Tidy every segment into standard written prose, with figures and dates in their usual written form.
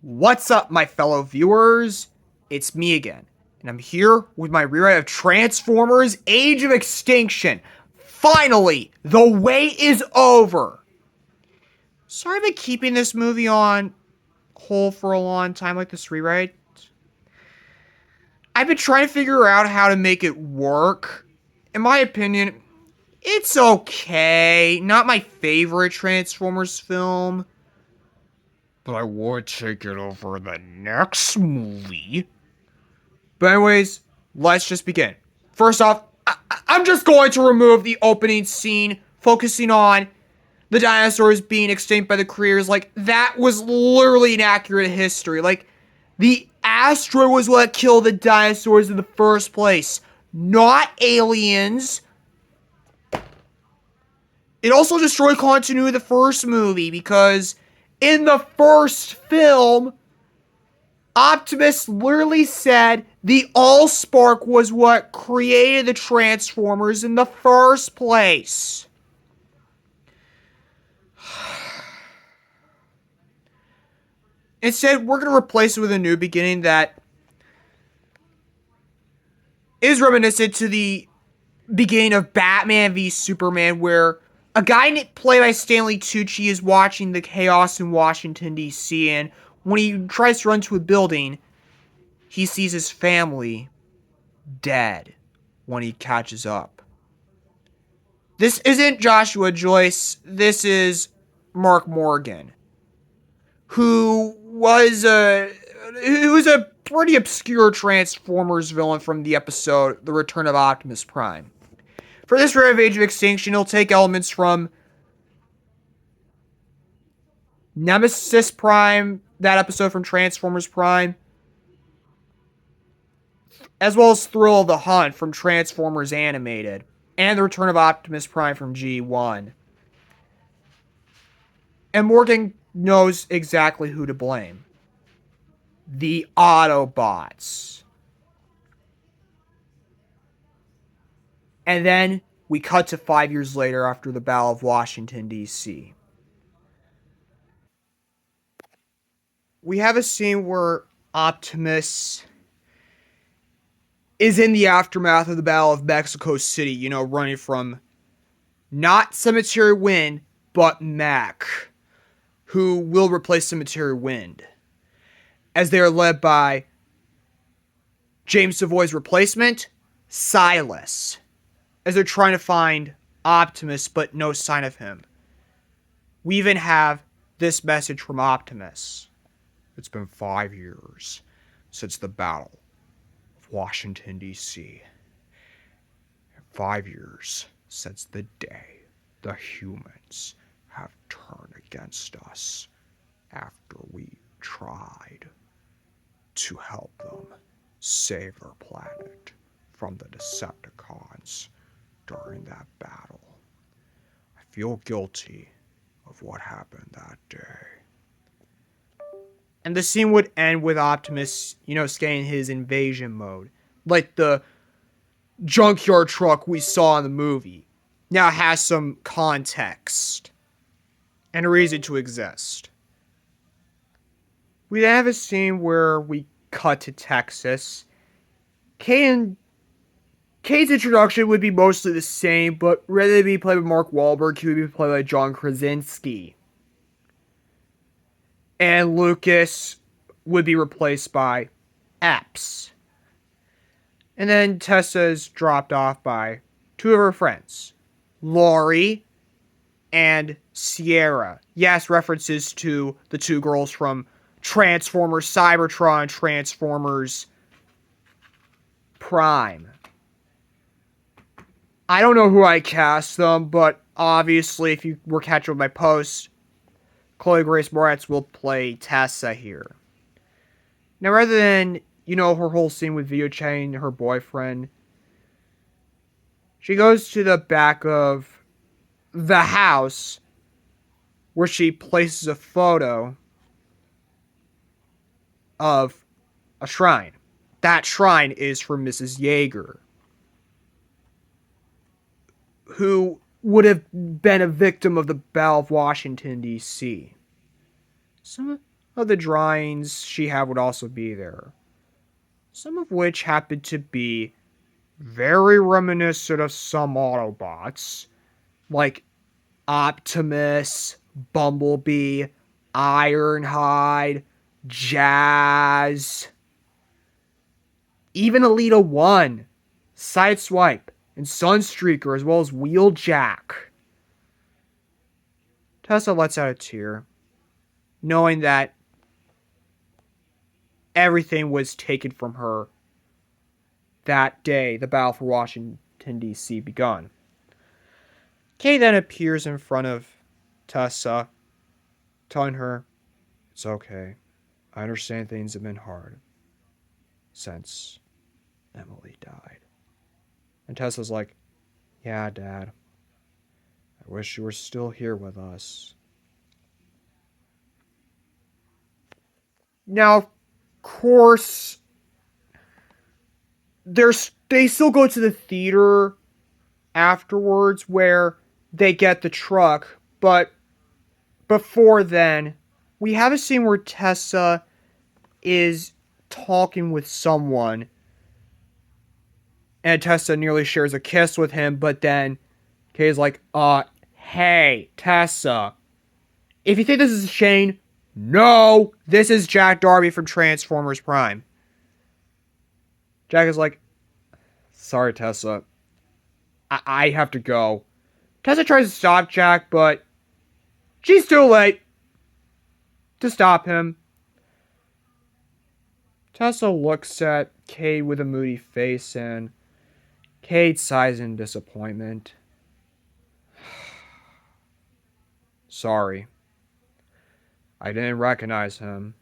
What's up, my fellow viewers? It's me again, and I'm here with my rewrite of Transformers Age of Extinction. Finally, the wait is over. Sorry I've been keeping this movie on hold for a long time, like this rewrite. I've been trying to figure out how to make it work. In my opinion, it's okay. Not my favorite Transformers film, but I would take it over the next movie. But anyways, let's just begin. First off, I'm just going to remove the opening scene focusing on the dinosaurs being extinct by the creators. Like, that was literally inaccurate history. Like, the asteroid was what killed the dinosaurs in the first place, not aliens. It also destroyed continuity of the first movie because in the first film, Optimus literally said the Allspark was what created the Transformers in the first place. Instead, we're going to replace it with a new beginning that is reminiscent to the beginning of Batman v Superman, where a guy played by Stanley Tucci is watching the chaos in Washington, D.C., and when he tries to run to a building, he sees his family dead when he catches up. This isn't Joshua Joyce, this is Mark Morgan, who was a pretty obscure Transformers villain from the episode The Return of Optimus Prime. For this rare of Age of Extinction, he'll take elements from Nemesis Prime, that episode from Transformers Prime, as well as Thrill of the Hunt from Transformers Animated, and The Return of Optimus Prime from G1. And Morgan knows exactly who to blame. The Autobots. And then we cut to 5 years later after the Battle of Washington, D.C. We have a scene where Optimus is in the aftermath of the Battle of Mexico City, you know, running from not Cemetery Wind, but Mac, who will replace Cemetery Wind, as they are led by James Savoy's replacement, Silas, as they're trying to find Optimus, but no sign of him. We even have this message from Optimus. It's been 5 years since the Battle of Washington, D.C. 5 years since the day the humans have turned against us after we tried to help them save our planet from the Decepticons during that battle. I feel guilty of what happened that day. And the scene would end with Optimus, you know, scanning his invasion mode. Like the junkyard truck we saw in the movie. Now it has some context and a reason to exist. We then have a scene where we cut to Texas. Kane's introduction would be mostly the same, but rather than be played by Mark Wahlberg, he would be played by John Krasinski. And Lucas would be replaced by Epps. And then Tessa is dropped off by two of her friends, Laurie and Sierra. Yes, references to the two girls from Transformers Cybertron, Transformers Prime. I don't know who I cast them, but obviously if you were catching my post, Chloe Grace Moretz will play Tessa here. Now, rather than, you know, her whole scene with video chatting her boyfriend, she goes to the back of the house where she places a photo of a shrine. That shrine is for Mrs. Yeager, who would have been a victim of the Battle of Washington, D.C. of the drawings she had would also be there, some of which happened to be very reminiscent of some Autobots, like Optimus, Bumblebee, Ironhide, Jazz, even Alita 1, Sideswipe, and Sunstreaker, as well as Wheeljack. Tessa lets out a tear, knowing that everything was taken from her that day the battle for Washington, D.C. begun. Kay then appears in front of Tessa, telling her, "It's okay. I understand things have been hard since Emily died." And Tessa's like, "Yeah, Dad. I wish you were still here with us." Now, of course, they still go to the theater afterwards where they get the truck, but before then, we have a scene where Tessa is talking with someone, and Tessa nearly shares a kiss with him, but then Kay's like, hey, Tessa, if you think this is Shane, no, this is Jack Darby from Transformers Prime. Jack is like, sorry, Tessa, I have to go. Tessa tries to stop Jack, but she's too late to stop him. Tessa looks at Cade with a moody face, and Cade sighs in disappointment. Sorry. I didn't recognize him.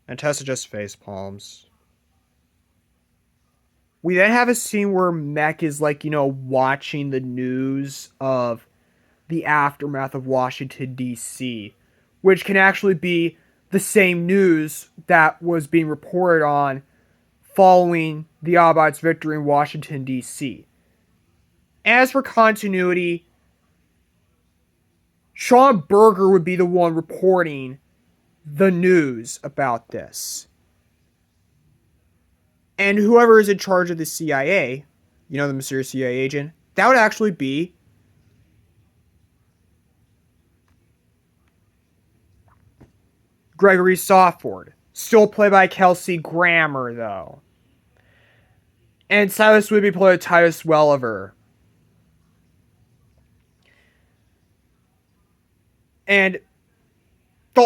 And Tessa just face palms. We then have a scene where Mech is watching the news of the aftermath of Washington, D.C., which can actually be the same news that was being reported on following the Autobots' victory in Washington, D.C. As for continuity, Sean Berger would be the one reporting the news about this. And whoever is in charge of the CIA, the mysterious CIA agent, that would actually be Gregory Softward. Still played by Kelsey Grammer, though. And Silas would be played by Titus Welliver. And a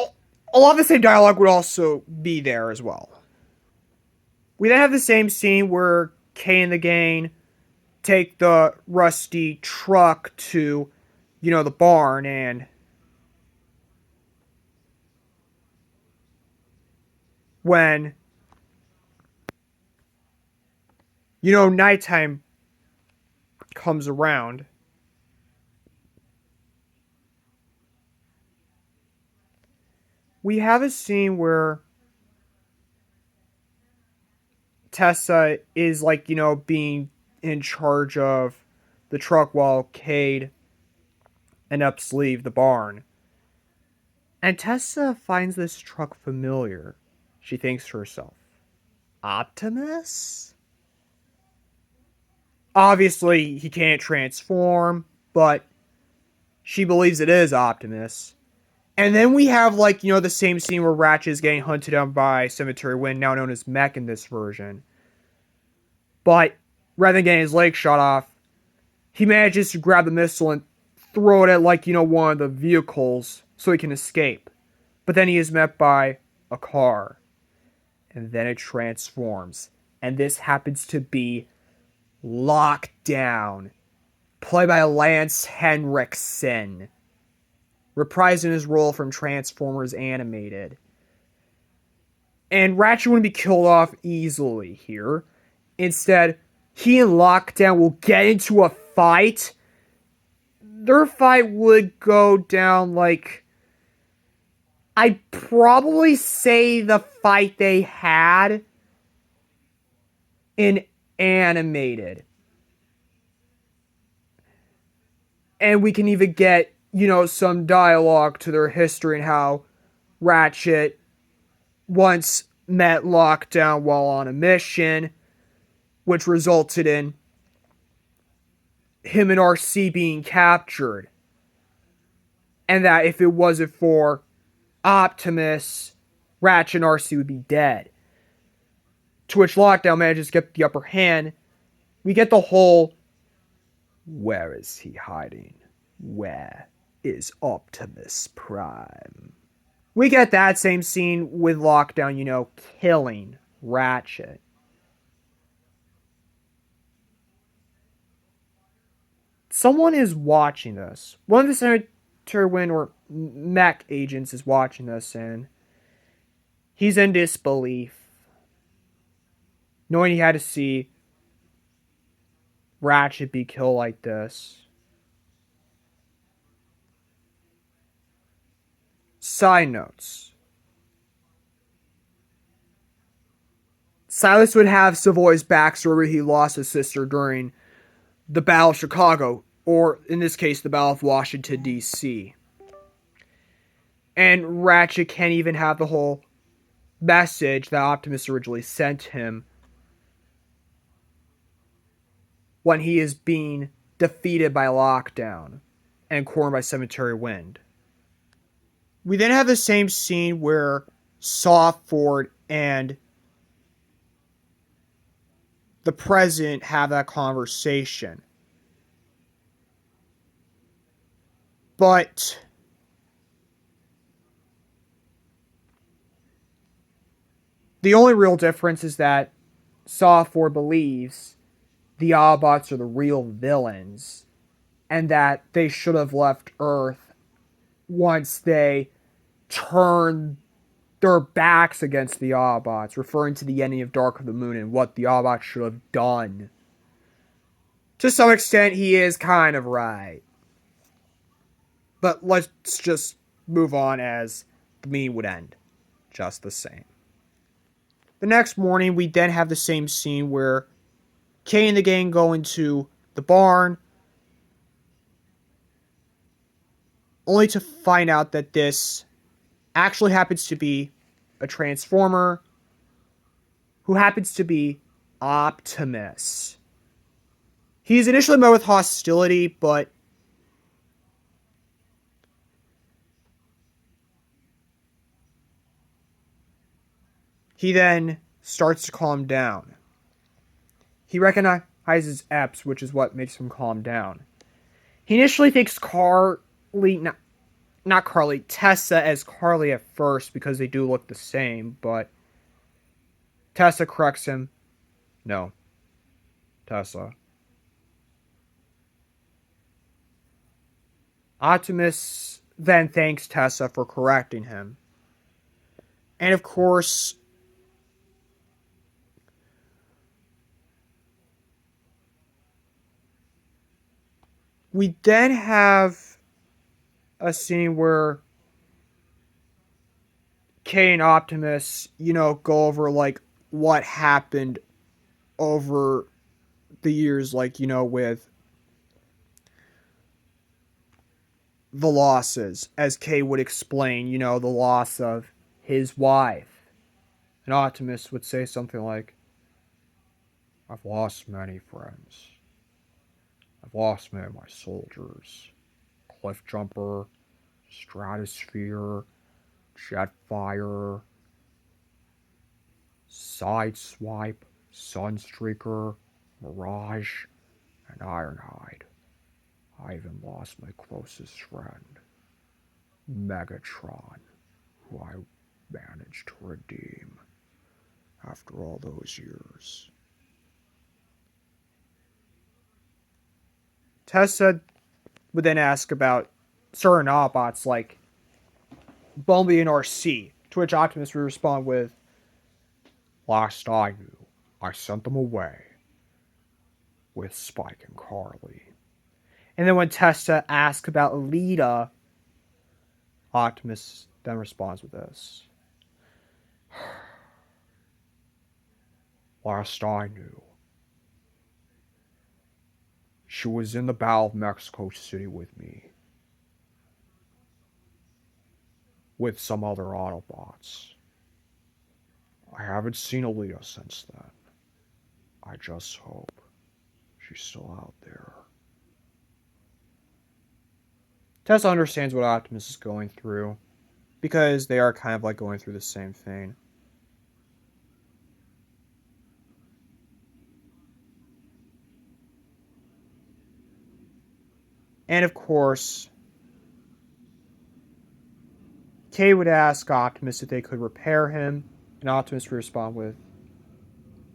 lot of the same dialogue would also be there as well. We then have the same scene where Kay and the gang take the rusty truck to, the barn, and when, nighttime comes around, we have a scene where Tessa is being in charge of the truck while Cade and Ups leave the barn. And Tessa finds this truck familiar. She thinks to herself, Optimus? Obviously, he can't transform, but she believes it is Optimus. And then we have, the same scene where Ratchet is getting hunted down by Cemetery Wind, now known as Mech in this version. But rather than getting his leg shot off, he manages to grab the missile and throw it at, one of the vehicles so he can escape. But then he is met by a car. And then it transforms. And this happens to be Lockdown, played by Lance Henriksen, reprising his role from Transformers Animated. And Ratchet wouldn't be killed off easily here. Instead, he and Lockdown will get into a fight. Their fight would go down I'd probably say the fight they had in Animated. And we can even get, some dialogue to their history and how Ratchet once met Lockdown while on a mission, which resulted in him and RC being captured. And that if it wasn't for Optimus, Ratchet and RC would be dead. To which Lockdown manages to get the upper hand. We get the whole, where is he hiding? Where is Optimus Prime? We get that same scene with Lockdown, killing Ratchet. Someone is watching this. One of the Senator Wynn or mech agents is watching this, and he's in disbelief, knowing he had to see Ratchet be killed like this. Side notes. Silas would have Savoy's backstory where he lost his sister during the Battle of Chicago, or in this case, the Battle of Washington, D.C. And Ratchet can't even have the whole message that Optimus originally sent him when he is being defeated by Lockdown and cornered by Cemetery Wind. We then have the same scene where Softford and the president have that conversation. But the only real difference is that Softford believes the Autobots are the real villains and that they should have left Earth once they turned their backs against the Autobots, referring to the ending of Dark of the Moon and what the Autobots should have done. To some extent, he is kind of right. But let's just move on as the meeting would end just the same. The next morning, we then have the same scene where Kay and the gang go into the barn, only to find out that this actually happens to be a Transformer who happens to be Optimus. He's initially met with hostility, but he then starts to calm down. He recognizes Epps, which is what makes him calm down. He initially thinks not Carly, Tessa as Carly at first because they do look the same, but Tessa corrects him. No, Tessa. Optimus then thanks Tessa for correcting him. And of course, we then have a scene where Kay and Optimus, go over like what happened over the years, like, with the losses, as Kay would explain, the loss of his wife. And Optimus would say something like, I've lost many friends. I've lost many of my soldiers. Cliff Jumper, Stratosphere, Jetfire, Sideswipe, Sunstreaker, Mirage, and Ironhide. I even lost my closest friend, Megatron, who I managed to redeem after all those years. Tessa would then ask about certain Autobots like Bumblebee and RC, to which Optimus would respond with, last I knew, I sent them away with Spike and Carly. And then when Tessa asks about Alita, Optimus then responds with this. Last I knew, she was in the Battle of Mexico City with me. with some other Autobots. I haven't seen Aaliyah since then. I just hope she's still out there. Tessa understands what Optimus is going through, because they are kind of like going through the same thing. And of course, Kay would ask Optimus if they could repair him, and Optimus would respond with,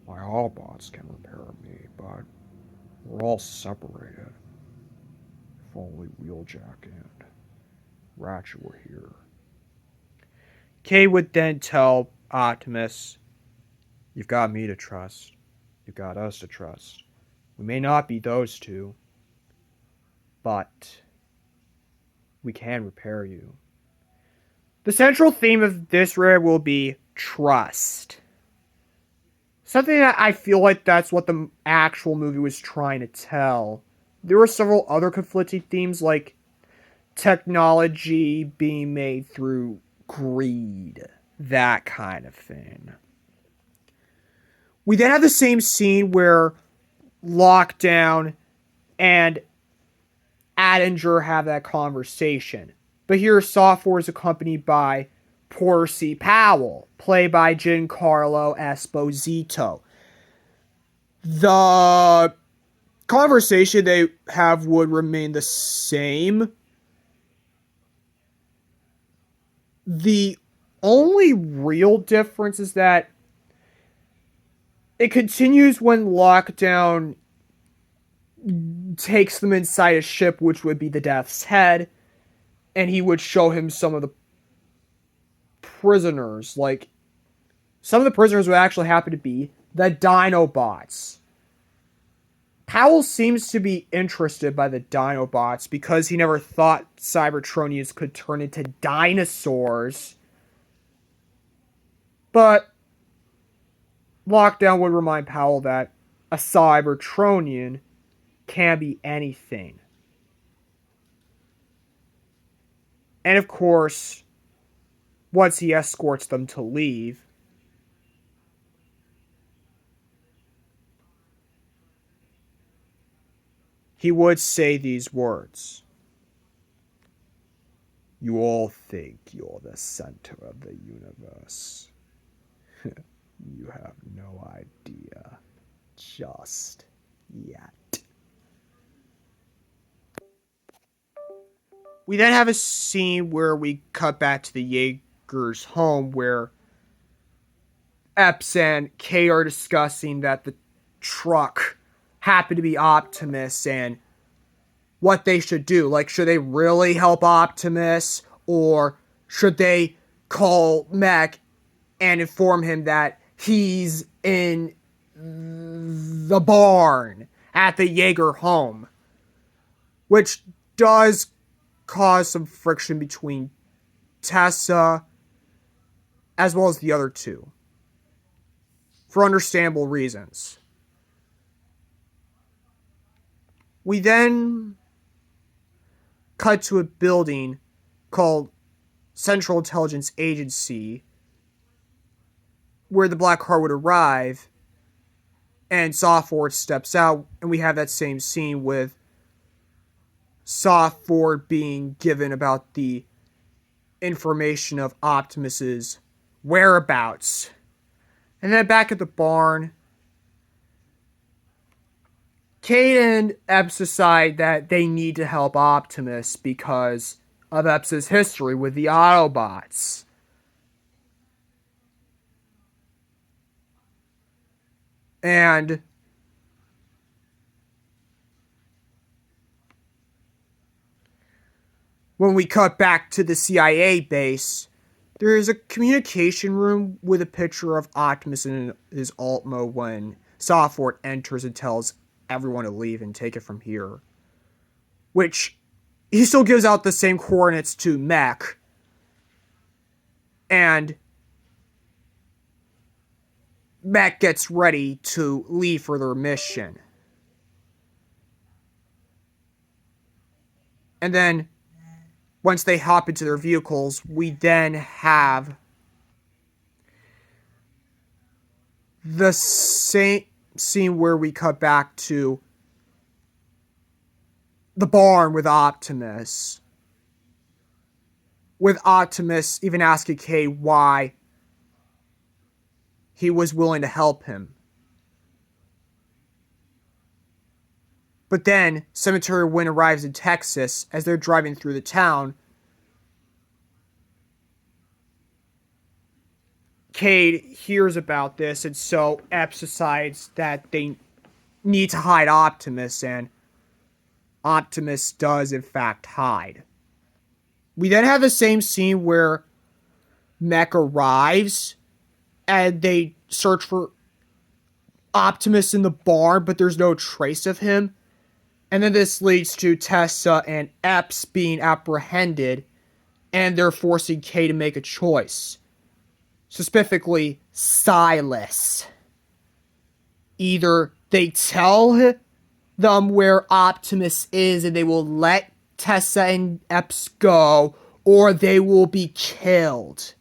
"My Autobots can repair me, but we're all separated. If only Wheeljack and Ratchet were here." Kay would then tell Optimus, "You've got me to trust. You've got us to trust. We may not be those two, but we can repair you." The central theme of this rare will be trust. Something that I feel like that's what the actual movie was trying to tell. There were several other conflicting themes, like technology being made through greed, that kind of thing. We then have the same scene where Lockdown and Attinger have that conversation. But here, Software is accompanied by Porter C. Powell, played by Giancarlo Esposito. The conversation they have would remain the same. The only real difference is that it continues when Lockdown takes them inside a ship, which would be the Death's Head, and he would show him some of the prisoners. Like, some of the prisoners would actually happen to be the Dinobots. Powell seems to be interested by the Dinobots because he never thought Cybertronians could turn into dinosaurs. But Lockdown would remind Powell that a Cybertronian can be anything. And of course, once he escorts them to leave, he would say these words: "You all think you're the center of the universe. You have no idea. Just yet." We then have a scene where we cut back to the Jaeger's home, where Epps and Kay are discussing that the truck happened to be Optimus and what they should do. Like, should they really help Optimus, or should they call Mech and inform him that he's in the barn at the Jaeger home? Which does cause some friction between Tessa as well as the other two, for understandable reasons. We then cut to a building called Central Intelligence Agency, where the black car would arrive, and Software steps out, and we have that same scene with Software being given about the information of Optimus's whereabouts. And then back at the barn, Kate and Epps decide that they need to help Optimus because of Epps' history with the Autobots. And when we cut back to the CIA base, there is a communication room with a picture of Optimus in his alt mode when Software enters and tells everyone to leave and take it from here. Which, he still gives out the same coordinates to Mech. And Mech gets ready to leave for their mission. And then Once they hop into their vehicles, we then have the same scene where we cut back to the barn with Optimus. With Optimus even asking Cade why he was willing to help him. But then, Cemetery Wind arrives in Texas as they're driving through the town. Cade hears about this, and so Epps decides that they need to hide Optimus, and Optimus does in fact hide. We then have the same scene where Mech arrives, and they search for Optimus in the barn, but there's no trace of him. And then this leads to Tessa and Epps being apprehended, and they're forcing Kay to make a choice. Specifically, Silas. Either they tell them where Optimus is and they will let Tessa and Epps go, or they will be killed.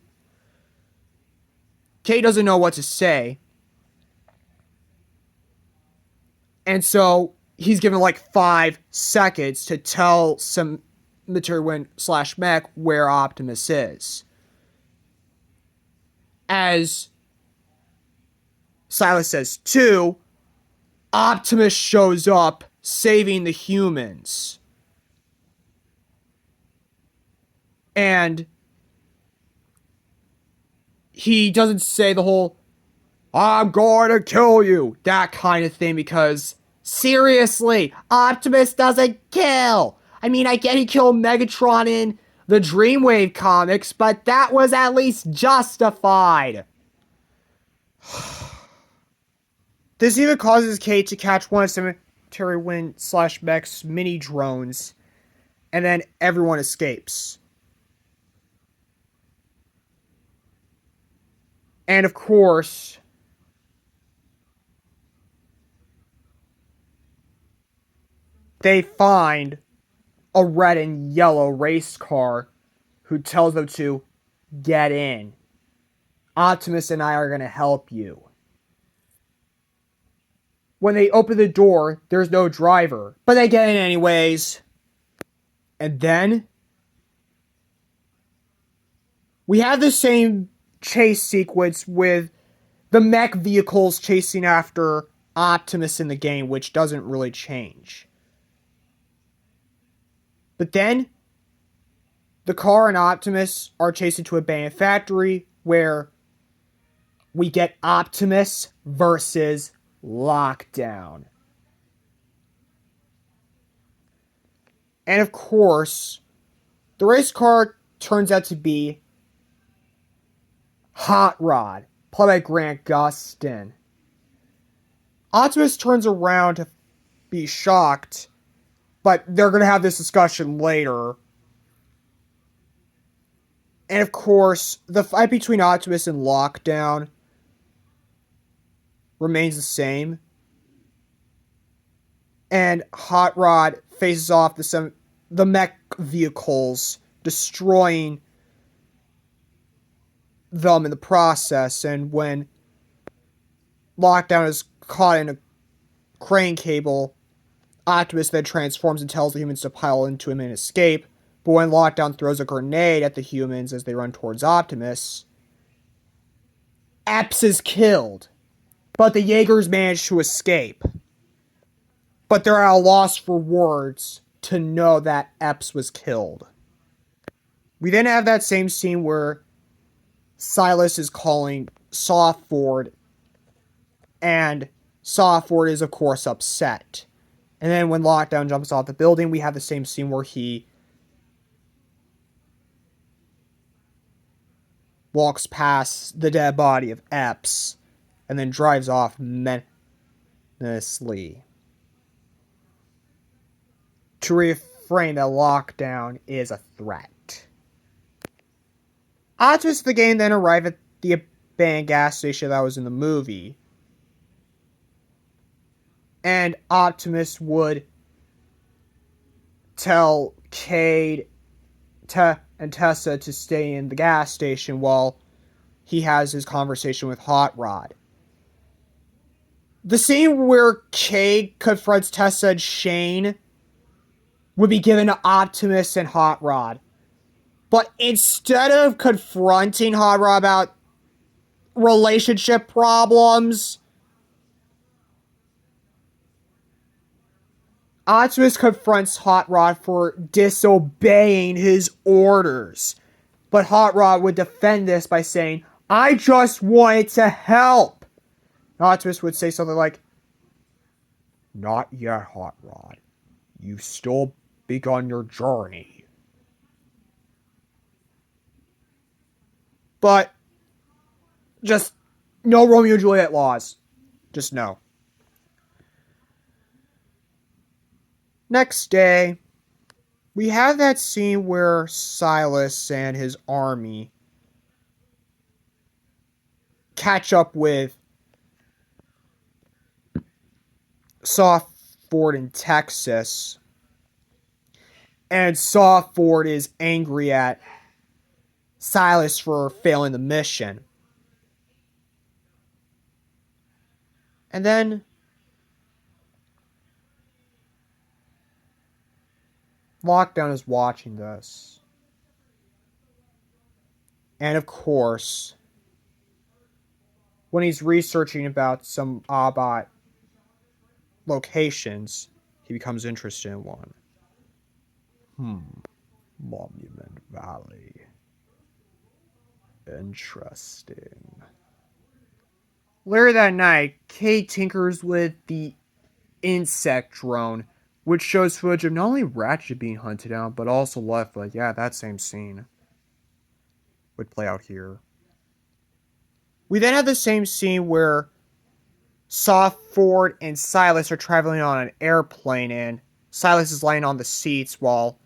Kay doesn't know what to say. And so he's given like 5 seconds to tell some Cemetery Wind / Mech where Optimus is. As Silas says 2, Optimus shows up saving the humans. And he doesn't say the whole, I'm going to kill you, that kind of thing, because seriously, Optimus doesn't kill. I mean, I get he killed Megatron in the Dreamwave comics, but that was at least justified. This even causes Kate to catch one of Cemetery Wind / Mech's mini drones, and then everyone escapes. And of course, they find a red and yellow race car who tells them to get in. Optimus and I are going to help you. When they open the door, there's no driver, but they get in anyways. And then we have the same chase sequence with the mech vehicles chasing after Optimus in the game, which doesn't really change. But then the car and Optimus are chasing to a abandoned factory where we get Optimus versus Lockdown. And of course, the race car turns out to be Hot Rod, played by Grant Gustin. Optimus turns around to be shocked, but they're going to have this discussion later. And of course, the fight between Optimus and Lockdown remains the same. And Hot Rod faces off the mech vehicles, destroying them in the process. And when Lockdown is caught in a crane cable, Optimus then transforms and tells the humans to pile into him and escape. But when Lockdown throws a grenade at the humans as they run towards Optimus, Epps is killed. But the Jaegers manage to escape. But they're at a loss for words to know that Epps was killed. We then have that same scene where Silas is calling Softford, and Softford is of course upset. And then when Lockdown jumps off the building, we have the same scene where he walks past the dead body of Epps and then drives off menacingly to reframe that Lockdown is a threat. Optimus of the game then arrive at the abandoned gas station that was in the movie, and Optimus would tell Cade and Tessa to stay in the gas station while he has his conversation with Hot Rod. The scene where Cade confronts Tessa and Shane would be given to Optimus and Hot Rod. But instead of confronting Hot Rod about relationship problems, Optimus confronts Hot Rod for disobeying his orders. But Hot Rod would defend this by saying, I just wanted to help. Optimus would say something like, not yet, Hot Rod. You've still begun your journey. But just no Romeo and Juliet laws. Just no. Next day, we have that scene where Silas and his army catch up with Soft Ford in Texas. And Soft Ford is angry at Silas for failing the mission. And then Lockdown is watching this. And of course, when he's researching about some Autobot locations, he becomes interested in one. Monument Valley. Interesting. Later that night, Cade tinkers with the insect drone, which shows footage of not only Ratchet being hunted down, but also Left. But yeah, that same scene would play out here. We then have the same scene where Soft Ford and Silas are traveling on an airplane, and Silas is lying on the seats while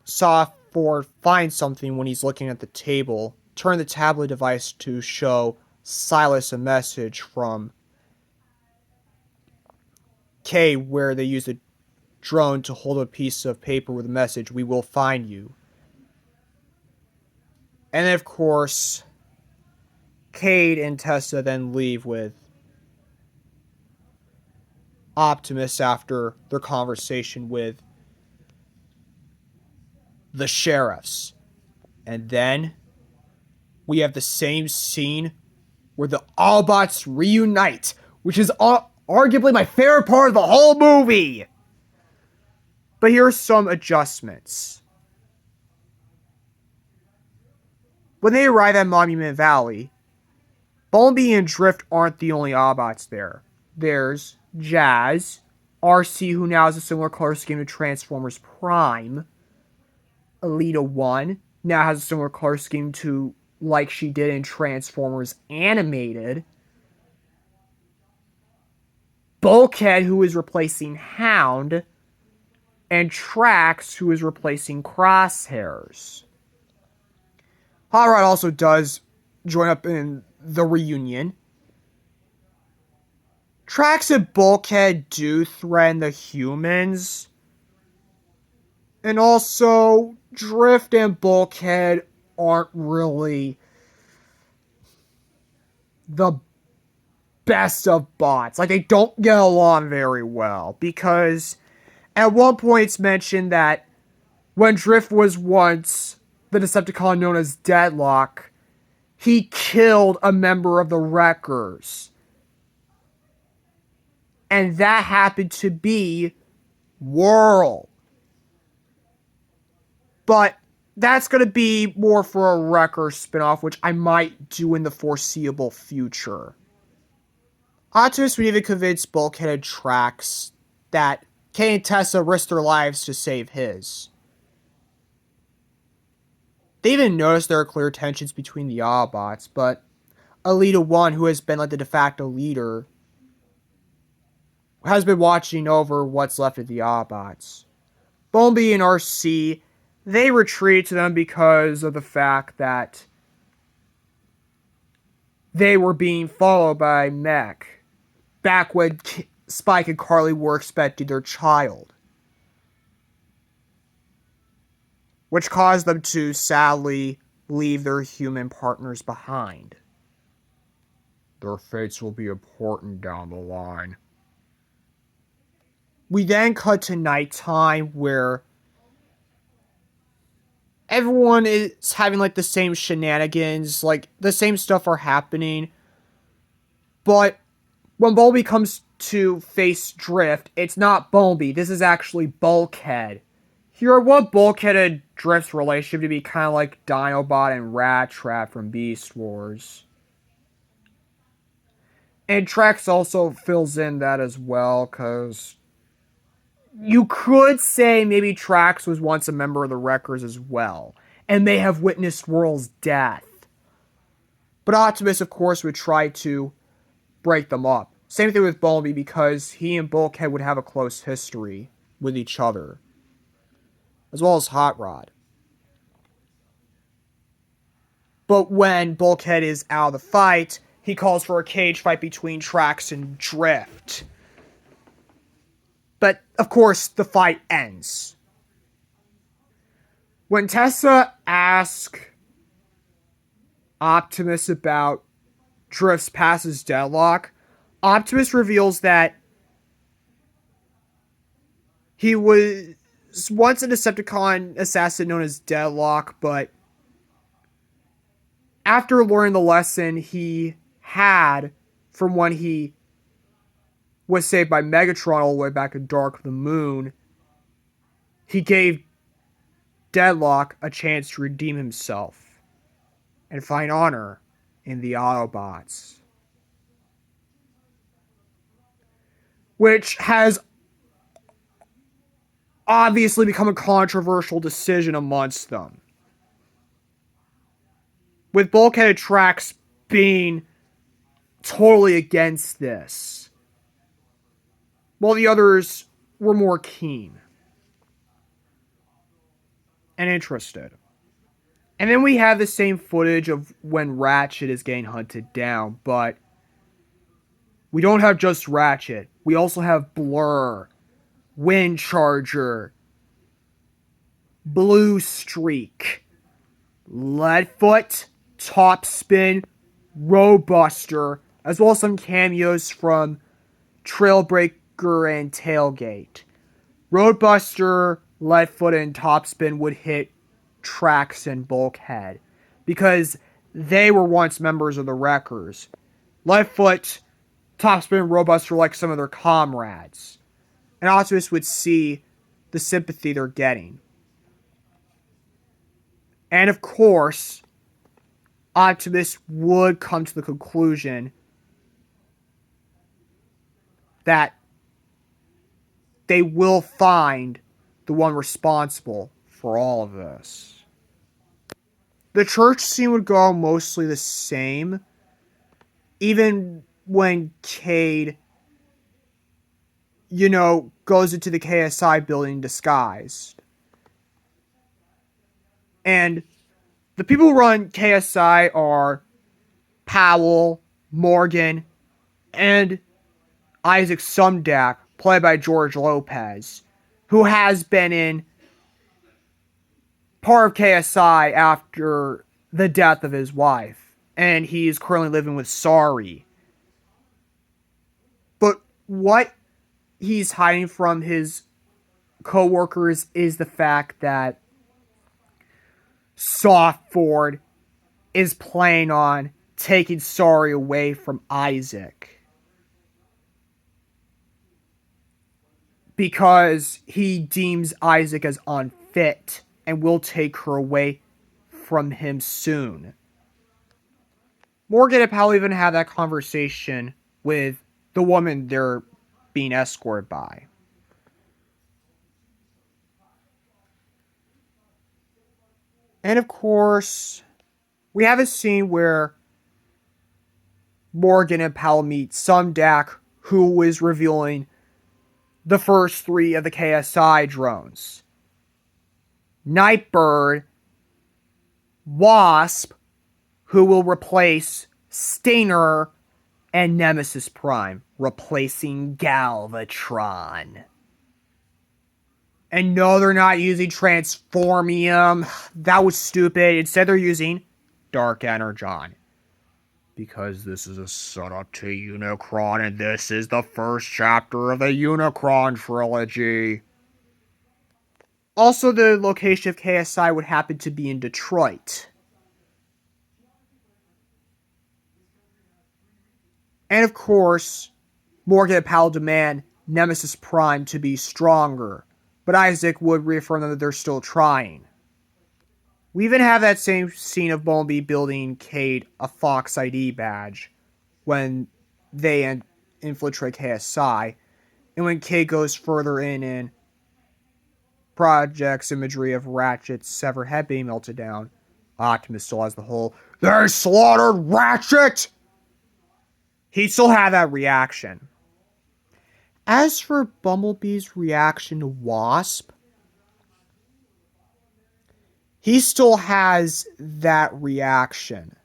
Soft Ford finds something when he's looking at the table. Turn the tablet device to show Silas a message from K, where they use the drone to hold a piece of paper with a message, "We will find you." And then, of course, Cade and Tessa then leave with Optimus after their conversation with the sheriffs. And then we have the same scene where the Autobots reunite, which is arguably my favorite part of the whole movie. But here are some adjustments. When they arrive at Monument Valley, Bumblebee and Drift aren't the only Autobots there. There's Jazz, RC, who now has a similar color scheme to Transformers Prime. Alita 1 now has a similar color scheme to like she did in Transformers Animated. Bulkhead, who is replacing Hound. And Trax, who is replacing Crosshairs. Hot Rod also does join up in the reunion. Trax and Bulkhead do threaten the humans. And also, Drift and Bulkhead aren't really the best of bots. Like, they don't get along very well. Because at one point it's mentioned that when Drift was once the Decepticon known as Deadlock, he killed a member of the Wreckers. And that happened to be Whirl. But that's going to be more for a Wrecker spinoff, which I might do in the foreseeable future. Optimus would even convince Bulkhead and Trax that Kay and Tessa risked their lives to save his. They even noticed there are clear tensions between the Autobots, but Alita 1, who has been like the de facto leader, has been watching over what's left of the Autobots. Bumblebee and RC, they retreat to them because of the fact that they were being followed by Mech back when Spike and Carly were expecting their child. which caused them to sadly leave their human partners behind. Their fates will be important down the line. We then cut to nighttime where everyone is having like the same shenanigans, like the same stuff are happening. But when Bumblebee comes to face Drift, it's not Bumblebee. This is actually Bulkhead. Here, I want Bulkhead and Drift's relationship to be kind of like Dinobot and Rat Trap from Beast Wars. And Trax also fills in that as well, because you could say maybe Trax was once a member of the Wreckers as well, and may have witnessed Whirl's death. But Optimus, of course, would try to break them up. Same thing with Bumblebee, because he and Bulkhead would have a close history with each other, as well as Hot Rod. But when Bulkhead is out of the fight, he calls for a cage fight between Trax and Drift. But, of course, the fight ends. When Tessa asks Optimus about Drift's past his deadlock, Optimus reveals that he was once a Decepticon assassin known as Deadlock, but after learning the lesson he had from when he was saved by Megatron all the way back in Dark of the Moon, he gave Deadlock a chance to redeem himself and find honor in the Autobots. Which has obviously become a controversial decision amongst them, with Bulkhead and Trax being totally against this, while the others were more keen and interested. And then we have the same footage of when Ratchet is getting hunted down, but we don't have just Ratchet. We also have Blur, Wind Charger, Blue Streak, Leadfoot, Topspin, Roadbuster, as well as some cameos from Trailbreaker and Tailgate. Roadbuster, Leadfoot, and Topspin would hit Trax and Bulkhead, because they were once members of the Wreckers. Leadfoot, Topspin, and Roadbuster were like some of their comrades, and Optimus would see the sympathy they're getting. And of course, Optimus would come to the conclusion that they will find the one responsible for all of this. The church scene would go mostly the same, even when Cade, goes into the KSI building disguised. And the people who run KSI are Powell, Morgan, and Isaac Sumdac, played by George Lopez, who has been in part of KSI after the death of his wife, and he's currently living with Sari. But what he's hiding from his co-workers is the fact that Softford is planning on taking Sari away from Isaac, because he deems Isaac as unfit and will take her away from him soon. Morgan and Powell even have that conversation with the woman they're being escorted by. And of course, we have a scene where Morgan and Powell meet Sumdac, who is revealing the first 3 of the KSI drones: Nightbird, Wasp, who will replace Stinger, and Nemesis Prime, replacing Galvatron. And no, they're not using Transformium. That was stupid. Instead, they're using Dark Energon. Because this is a setup to Unicron, and this is the first chapter of the Unicron trilogy. Also, the location of KSI would happen to be in Detroit. And of course, Morgan and Powell demand Nemesis Prime to be stronger, but Isaac would reaffirm that they're still trying. We even have that same scene of Bumblebee building Cade a Fox ID badge when they infiltrate KSI, and when Cade goes further in and projects imagery of Ratchet's severed head being melted down, Optimus still has the whole, "They slaughtered Ratchet!" He still had that reaction. As for Bumblebee's reaction to Wasp, he still has that reaction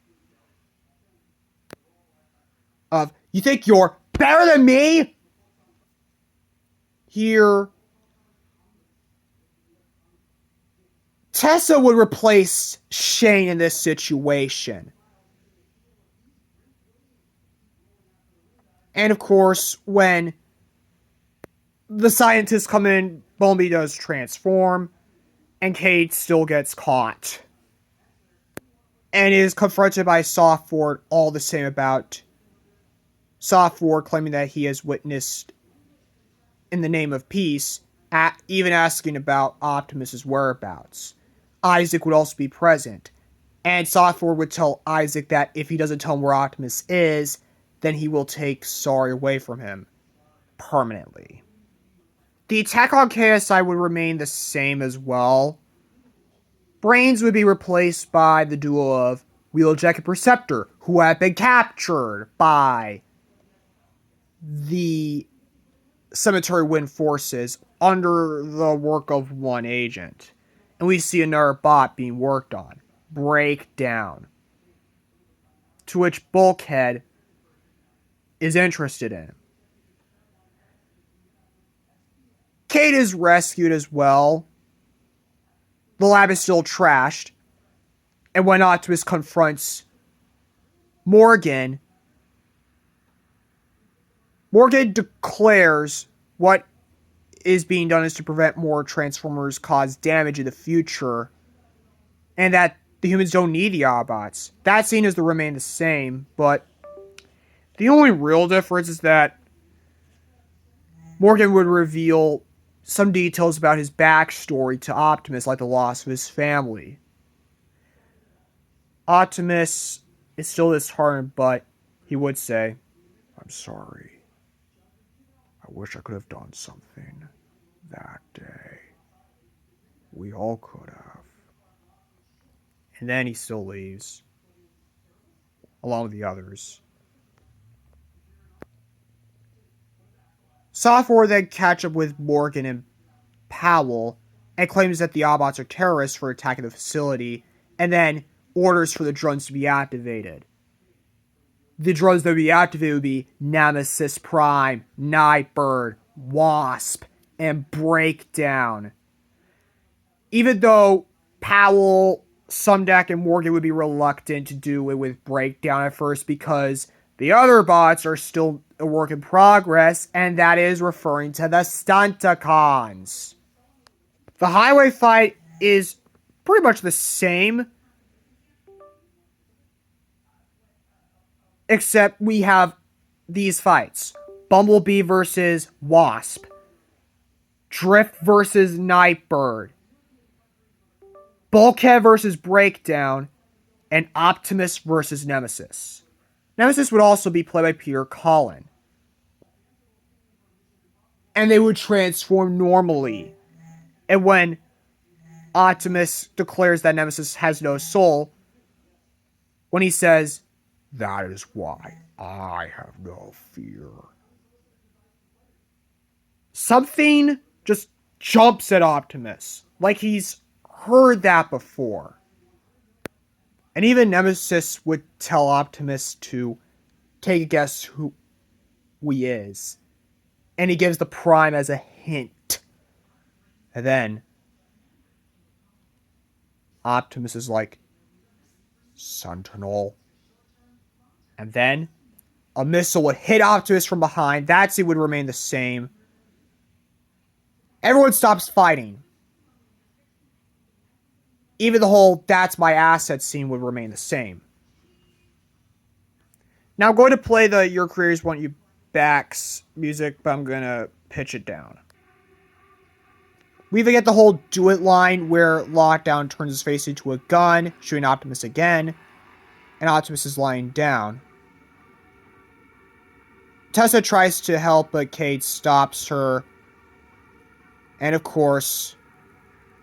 of, "You think you're better than me?" Here, Tessa would replace Shane in this situation. And of course, when the scientists come in, Bumblebee does transform, and Cade still gets caught. And is confronted by Softword all the same about Softword claiming that he has witnessed in the name of peace, even asking about Optimus's whereabouts. Isaac would also be present, and Softword would tell Isaac that if he doesn't tell him where Optimus is, then he will take Sorry away from him permanently. The attack on KSI would remain the same as well. Brains would be replaced by the duo of Wheeljack and Perceptor, who had been captured by the Cemetery Wind forces under the work of one agent. And we see another bot being worked on, Breakdown, to which Bulkhead is interested in. Cade is rescued as well. The lab is still trashed. And when Optimus confronts Morgan declares what is being done is to prevent more Transformers cause damage in the future, and that the humans don't need the Autobots. That scene is to remain the same, but the only real difference is that Morgan would reveal some details about his backstory to Optimus, like the loss of his family. Optimus is still disheartened, but he would say, "I'm sorry. I wish I could have done something that day. We all could have." And then he still leaves, along with the others. Software then catch up with Morgan and Powell and claims that the Autobots are terrorists for attacking the facility, and then orders for the drones to be activated. The drones that would be activated would be Nemesis Prime, Nightbird, Wasp, and Breakdown. Even though Powell, Sumdac, and Morgan would be reluctant to do it with Breakdown at first because the other bots are still a work in progress, and that is referring to the Stunticons. The highway fight is pretty much the same, except we have these fights. Bumblebee versus Wasp. Drift versus Nightbird. Bulkhead versus Breakdown. And Optimus versus Nemesis. Nemesis would also be played by Peter Cullen. And they would transform normally. And when Optimus declares that Nemesis has no soul, when he says, "That is why I have no fear," something just jumps at Optimus, like he's heard that before. And even Nemesis would tell Optimus to take a guess who he is. And he gives the Prime as a hint And then Optimus is like, Sentinel. And then a missile would hit Optimus from behind. That scene would remain the same. Everyone stops fighting. Even the whole "that's my asset" scene would remain the same. Now I'm going to play the "Your Creators Want You Back's" music, but I'm going to pitch it down. We even get the whole "do it" line where Lockdown turns his face into a gun, shooting Optimus again, and Optimus is lying down. Tessa tries to help, but Cade stops her. And of course,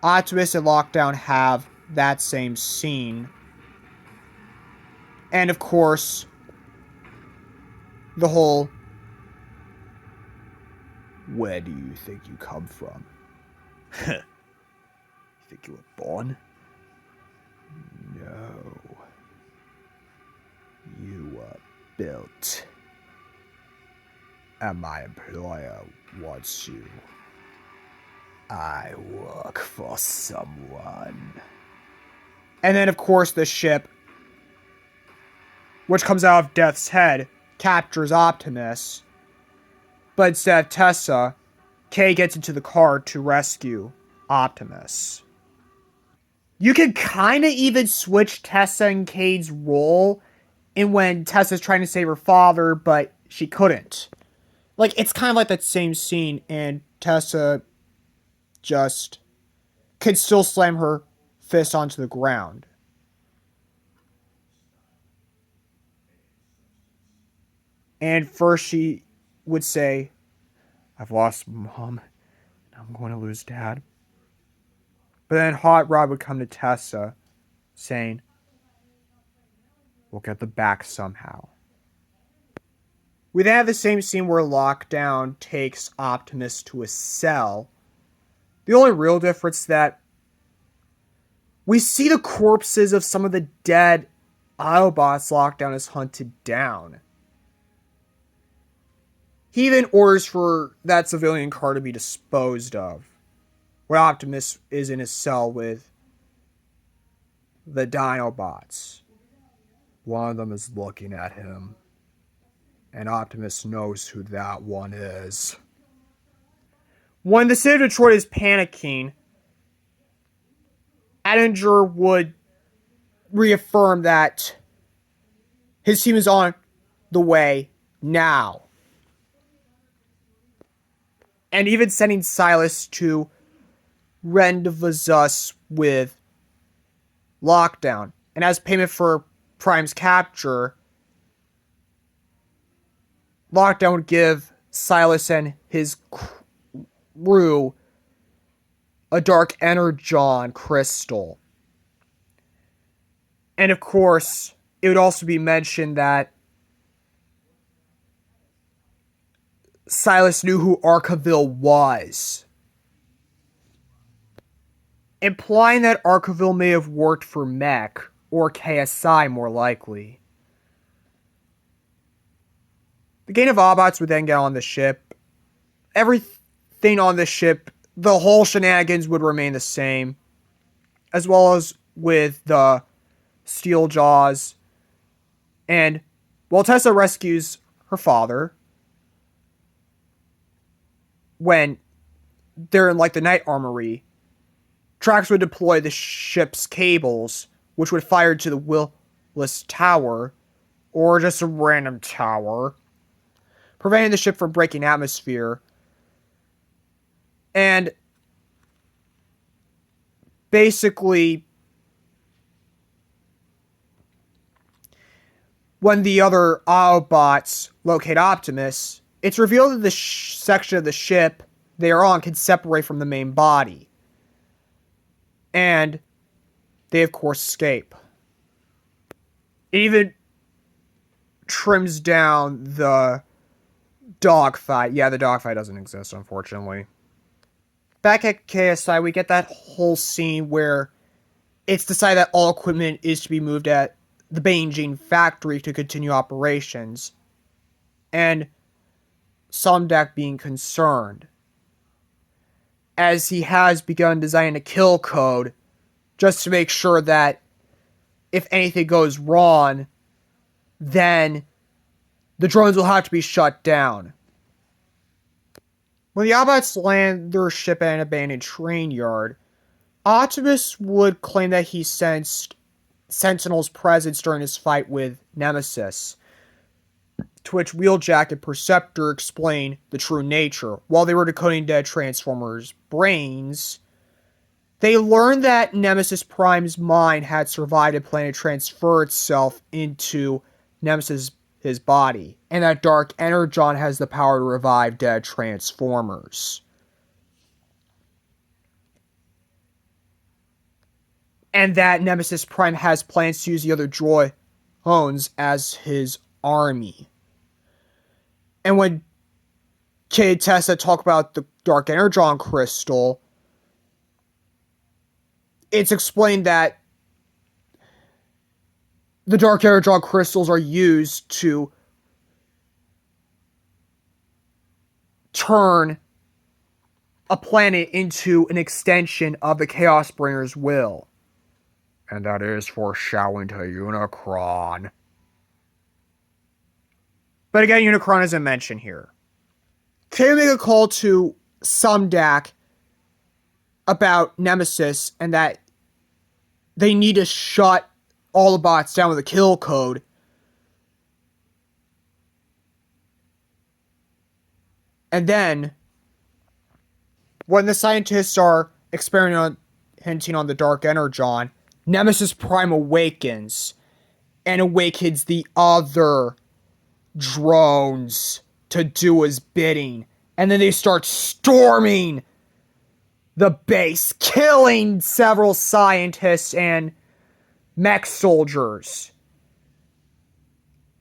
Optimus and Lockdown have that same scene. And of course, the whole, where do you think you come from? You think you were born? No. You were built. And my employer wants you. I work for someone. And then, of course, the ship, which comes out of Death's head, captures Optimus. But instead of Tessa, Kay gets into the car to rescue Optimus. You can kind of even switch Tessa and Cade's role in when Tessa's trying to save her father, but she couldn't. Like, it's kind of like that same scene, and Tessa just could still slam her fist onto the ground. And first she would say, I've lost Mom, and I'm going to lose Dad. But then Hot Rod would come to Tessa, saying, we'll get them back somehow. We then have the same scene where Lockdown takes Optimus to a cell. The only real difference is that we see the corpses of some of the dead Autobots Lockdown has hunted down. He even orders for that civilian car to be disposed of, where Optimus is in his cell with the Dinobots. One of them is looking at him, and Optimus knows who that one is. When the city of Detroit is panicking, Ettinger would reaffirm that his team is on the way now. And even sending Silas to rendezvous with Lockdown. And as payment for Prime's capture, Lockdown would give Silas and his crew a dark energon crystal. And of course, it would also be mentioned that Silas knew who Arkaville was, implying that Arkaville may have worked for Mech, or KSI more likely. The gang of Autobots would then get on the ship. Everything on the ship, the whole shenanigans would remain the same, as well as with the Steel Jaws. And while Tessa rescues her father, when they're in like the night armory, Trax would deploy the ship's cables, which would fire to the Willis Tower, or just a random tower, preventing the ship from breaking atmosphere. And basically, when the other Autobots locate Optimus, it's revealed that the section of the ship they are on can separate from the main body. And they, of course, escape. It even trims down the dogfight. Yeah, the dogfight doesn't exist, unfortunately. Back at KSI, we get that whole scene where it's decided that all equipment is to be moved at the Beijing factory to continue operations. And Somdak being concerned. as he has begun designing a kill code just to make sure that if anything goes wrong, then the drones will have to be shut down. When the Autobots land their ship at an abandoned train yard, Optimus would claim that he sensed Sentinel's presence during his fight with Nemesis, to which Wheeljack and Perceptor explain the true nature. While they were decoding dead Transformers' brains, they learned that Nemesis Prime's mind had survived and planned to transfer itself into Nemesis' his body, and that Dark Energon has the power to revive dead Transformers. And that Nemesis Prime has plans to use the other droids as his army. And when Kid and Tessa talk about the Dark Energon crystal, it's explained that the Dark Energon crystals are used to turn a planet into an extension of the Chaos Bringer's will. And that is foreshadowing to Unicron. But again, Unicron isn't mentioned here. Can make a call to Sumdac about Nemesis and that they need to shut all the bots down with a kill code. And then, when the scientists are experimenting on the Dark Energon, Nemesis Prime awakens and awakens the other drones to do his bidding. And then they start storming the base, killing several scientists and mech soldiers.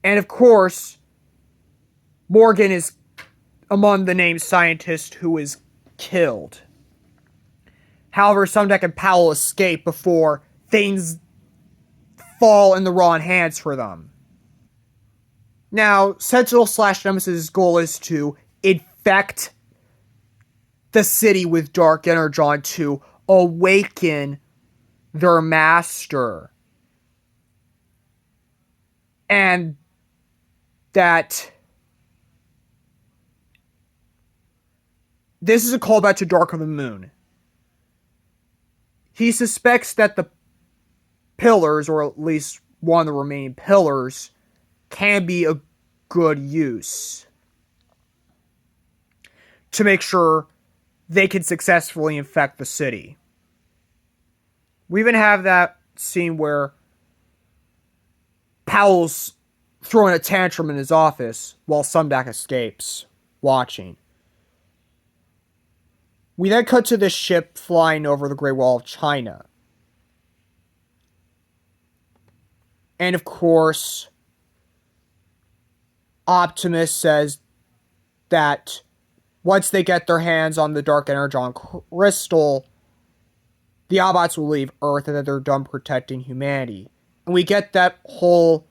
And of course, Morgan is among the named scientist who is killed. However, Sumdac and Powell escape before things fall in the wrong hands for them. Now, Sentinel/Nemesis' goal is to infect the city with Dark Energon to awaken their master. And that this is a callback to Dark of the Moon. He suspects that the pillars, or at least one of the remaining pillars, can be a good use to make sure they can successfully infect the city. We even have that scene where Powell's throwing a tantrum in his office while Sumdac escapes, watching. We then cut to the ship flying over the Great Wall of China. And of course, Optimus says that once they get their hands on the Dark Energon crystal, the Autobots will leave Earth and that they're done protecting humanity. And we get that whole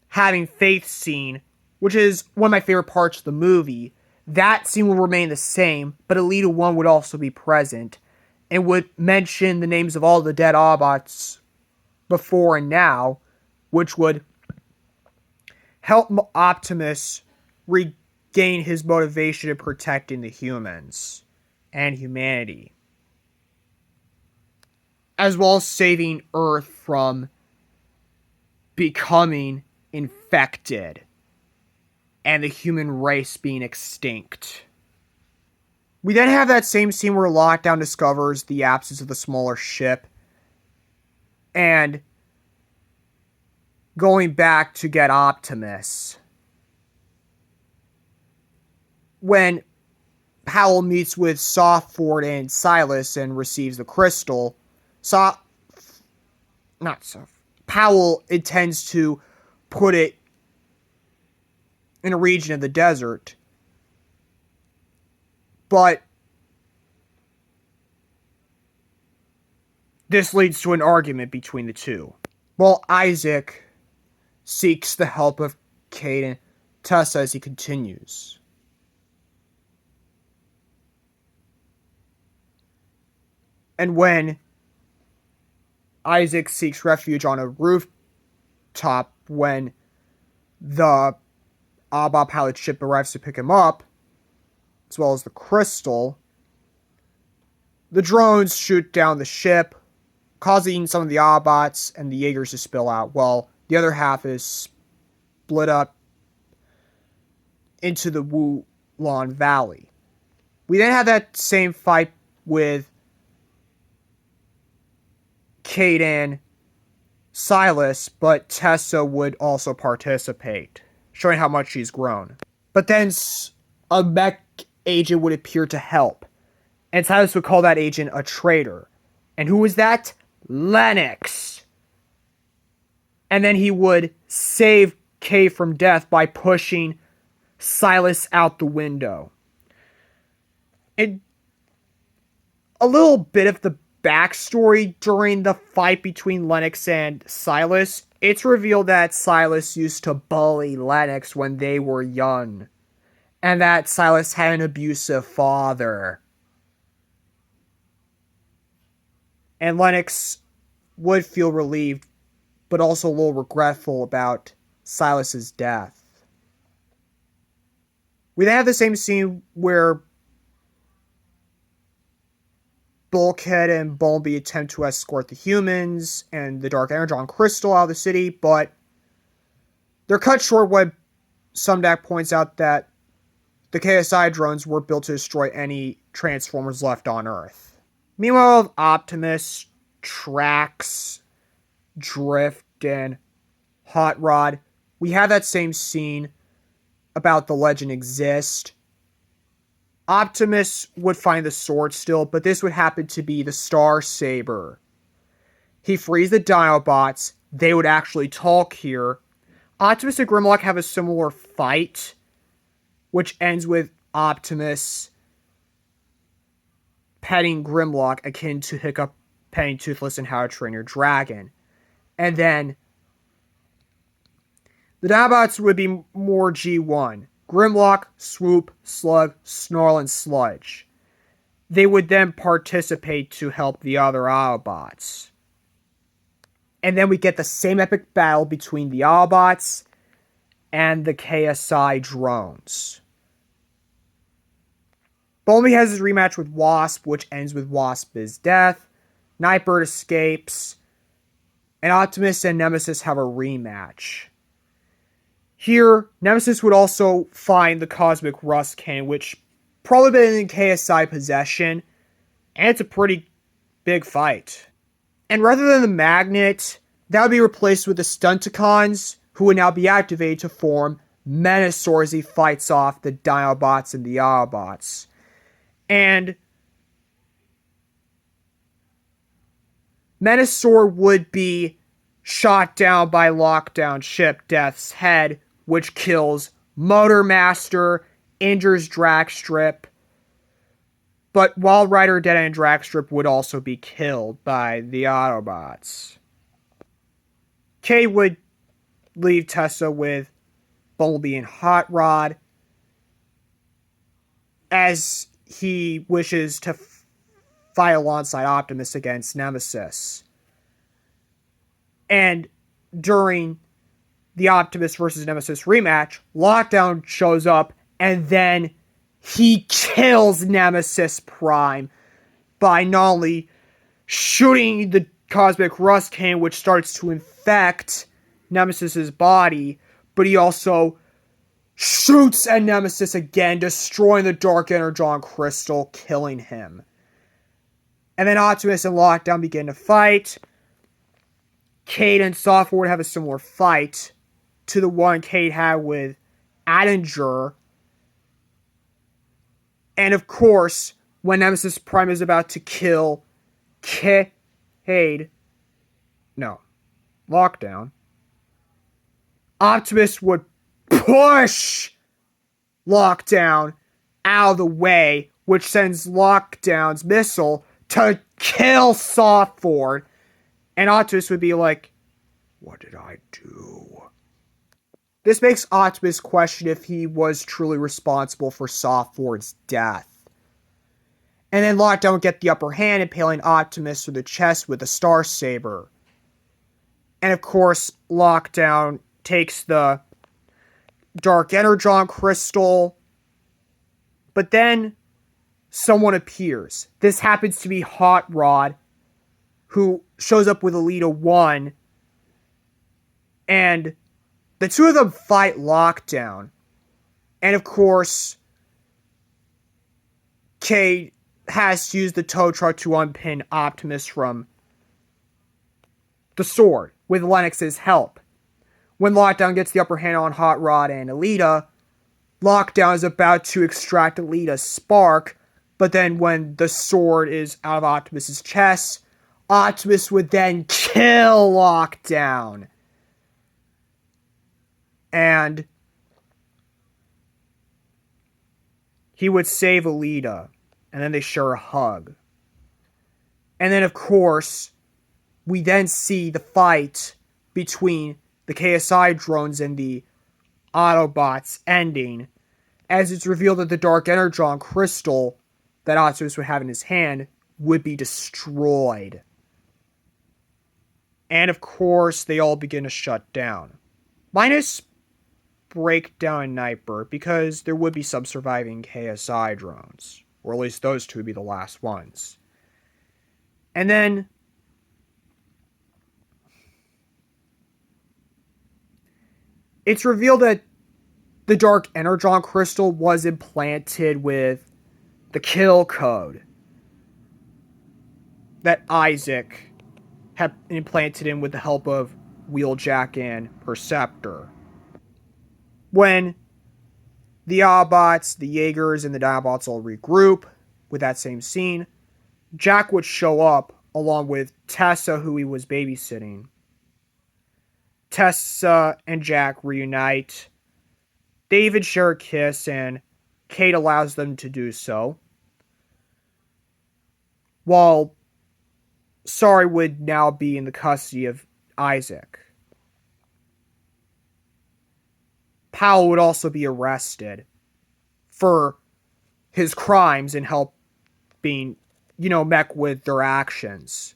having faith scene, which is one of my favorite parts of the movie. That scene will remain the same, but Elita 1 would also be present and would mention the names of all the dead Autobots before and now, which would help Optimus regain his motivation in protecting the humans and humanity, as well as saving Earth from becoming infected and the human race being extinct. We then have that same scene where Lockdown discovers the absence of the smaller ship and going back to get Optimus. When Powell meets with Softford and Silas and receives the crystal, Powell intends to put it in a region of the desert. But this leads to an argument between the two. While Isaac seeks the help of Kate and Tessa as he continues. And when Isaac seeks refuge on a rooftop when the Autobot pilot ship arrives to pick him up, as well as the crystal, the drones shoot down the ship, causing some of the Autobots and the Jaegers to spill out, while the other half is split up into the Wulon Valley. We then have that same fight with Kate and Silas, but Tessa would also participate, showing how much she's grown. But then a mech agent would appear to help, and Silas would call that agent a traitor. And who was that? Lennox. And then he would save Kay from death by pushing Silas out the window. And a little bit of the backstory during the fight between Lennox and Silas, it's revealed that Silas used to bully Lennox when they were young, and that Silas had an abusive father. And Lennox would feel relieved, but also a little regretful about Silas's death. We then have the same scene where Bulkhead and Bumblebee attempt to escort the humans and the Dark Energon Crystal out of the city, but they're cut short when Sumdac points out that the KSI drones were built to destroy any Transformers left on Earth. Meanwhile, Optimus, Trax, Drift, and Hot Rod, we have that same scene about the legend exist. Optimus would find the sword still, but this would happen to be the Star Saber. He frees the Dinobots. They would actually talk here. Optimus and Grimlock have a similar fight, which ends with Optimus petting Grimlock, akin to Hiccup petting Toothless in How to Train Your Dragon. And then the Dinobots would be more G1. Grimlock, Swoop, Slug, Snarl, and Sludge. They would then participate to help the other Autobots. And then we get the same epic battle between the Autobots and the KSI drones. Bumblebee has his rematch with Wasp, which ends with Wasp's death. Nightbird escapes. And Optimus and Nemesis have a rematch. Here, Nemesis would also find the Cosmic Rust Cannon, which probably been in KSI possession, and it's a pretty big fight. And rather than the magnet, that would be replaced with the Stunticons, who would now be activated to form Menasor as he fights off the Dinobots and the Autobots. And Menasor would be shot down by Lockdown Ship Death's head, which kills Motormaster, injures Dragstrip, but Wild Rider, Deadeye, and Dragstrip would also be killed by the Autobots. Kay would leave Tessa with Bumblebee and Hot Rod, as he wishes to fight alongside Optimus against Nemesis. And during the Optimus versus Nemesis rematch, Lockdown shows up, and then he kills Nemesis Prime by not only shooting the Cosmic Rust Cannon, which starts to infect Nemesis's body, but he also shoots at Nemesis again, destroying the Dark Energon Crystal, killing him. And then Optimus and Lockdown begin to fight. Cade and Software would have a similar fight to the one Cade had with Attinger. And of course, when Nemesis Prime is about to kill Lockdown, Optimus would push Lockdown out of the way, which sends Lockdown's missile to kill Softford. And Optimus would be like, what did I do? This makes Optimus question if he was truly responsible for Softford's death. And then Lockdown would get the upper hand, impaling Optimus through the chest with a Star Saber. And of course, Lockdown takes the Dark Energon crystal. But then someone appears. This happens to be Hot Rod, who shows up with Elita 1. And the two of them fight Lockdown. And of course, Cade has to use the tow truck to unpin Optimus from the sword with Lennox's help. When Lockdown gets the upper hand on Hot Rod and Elita, Lockdown is about to extract Elita's spark, but then when the sword is out of Optimus's chest, Optimus would then kill Lockdown. And he would save Elita, and then they share a hug. And then, of course, we then see the fight between the KSI drones and the Autobots ending, as it's revealed that the Dark Energon crystal that Optimus would have in his hand would be destroyed. And of course, they all begin to shut down. Minus Breakdown and Nightbird, because there would be some surviving KSI drones. Or at least those two would be the last ones. And then it's revealed that the Dark Energon crystal was implanted with the kill code that Isaac had implanted in with the help of Wheeljack and Perceptor. When the Autobots, the Jaegers, and the Dinobots all regroup with that same scene, Jack would show up along with Tessa, who he was babysitting. Tessa and Jack reunite. They even share a kiss, and Cade allows them to do so. While Sorry would now be in the custody of Isaac. Powell would also be arrested for his crimes and helping, mech with their actions.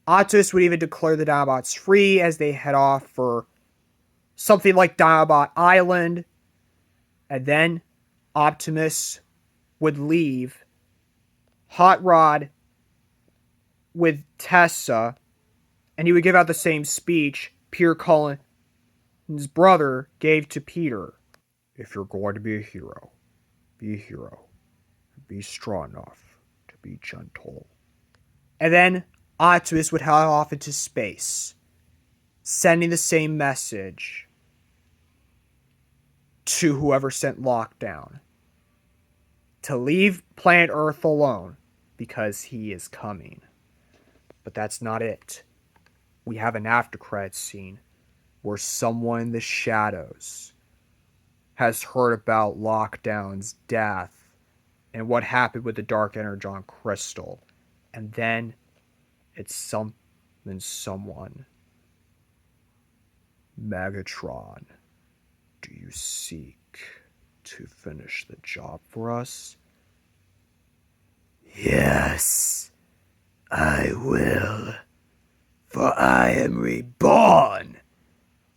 Optimus would even declare the Dinobots free as they head off for something like Dinobot Island. And then Optimus would leave Hot Rod with Tessa, and he would give out the same speech Peter Cullen's brother gave to Peter. If you're going to be a hero, be a hero. Be strong enough to be gentle. And then Optimus would head off into space, sending the same message to whoever sent Lockdown. To leave planet Earth alone, because he is coming. But that's not it. We have an after-credits scene where someone in the shadows has heard about Lockdown's death and what happened with the Dark Energon crystal. And then it's someone. Megatron, do you seek to finish the job for us? Yes, I will. For I am reborn.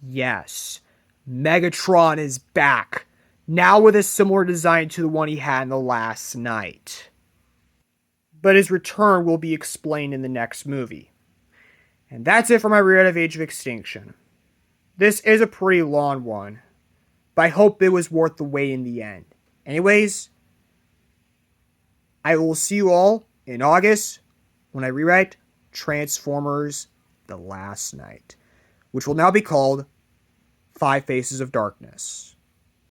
Yes, Megatron is back. Now with a similar design to the one he had in the last night. But his return will be explained in the next movie. And that's it for my rewrite of Age of Extinction. This is a pretty long one, but I hope it was worth the wait in the end. Anyways, I will see you all in August when I rewrite Transformers The Last Night, which will now be called 5 Faces of Darkness.